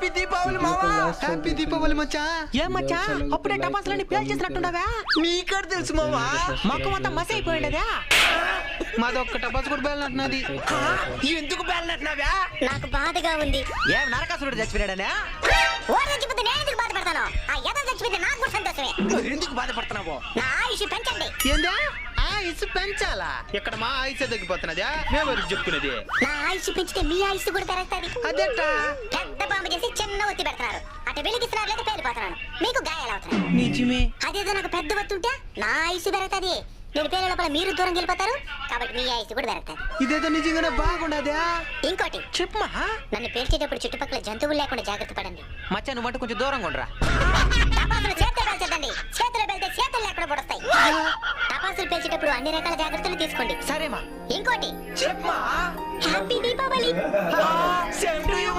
Happy Deepavali మావా. Happy Deepavali మచ్చా. ఏం మచ్చా అప్పుడే టపాసులని పేల్చేసినట్టున్నావా? నీకడ తెలుసు మావా. మొక్కం అంతా మసి అయిపోయిండదా? మాదొక్క టపాసు కూడా పేలినట్టున్నది. ఎందుకు పేలినట్టున్నావా? నాకు బాధగా ఉంది. ఏం నరకాసురుడు చచ్చిపోయాడనే? ఓడి చచ్చిపోతే నేను ఎందుకు బాధపడతాను? ఆ యద చచ్చిపోతే నాకు కూడా సంతోషమే. ఎందుకు బాధపడుతున్నావు? నా ఆయుష్ పెంచండి. ఏందా ఆయుష్ పెంచాలా? ఇక్కడ మా ఆయుష్ తగ్గిపోతున్నదా? మేము చెప్పుకునేది. నా ఆయుష్ పెంచితే మీ ఆయుష్ కూడా పెరుగుతుంది. అదేటా? పెద్ద బాంబు చేసి చిన్న ఒత్తి పెడతారు. అటు వెలిగిస్తున్నారు లేదా పేలిపోతున్నాను. మీకు గాయాలు అవుతున్నాయి. నిజమే. అదేదో నాకు పెద్ద ఒత్తి ఉంటే నా ఆయుష్ పెరుగుతుంది. నేను పేరే లోపల మీరు దూరం వెళ్ళిపోతారు కాబట్టి మీ ఆయుష్ కూడా పెరుగుతుంది. ఇదేదో నిజంగానే బాగుండదా? ఇంకోటి చెప్పమా. నన్ను పేల్చేటప్పుడు చుట్టుపక్కల జంతువులు లేకుండా జాగ్రత్త పడండి. మచ్చా నువ్వు కొంచెం దూరంగా ఉండరా. టపాసులు చేతిలో పేల్చదండి. చేతిలో పేలితే చేతులు లేకుండా పొడుస్తాయి. టపాసులు పేల్చేటప్పుడు అన్ని రకాల జాగ్రత్తలు తీసుకోండి. సరేమా. ఇంకోటి చెప్పమా. Happy Deepavali. Same to you.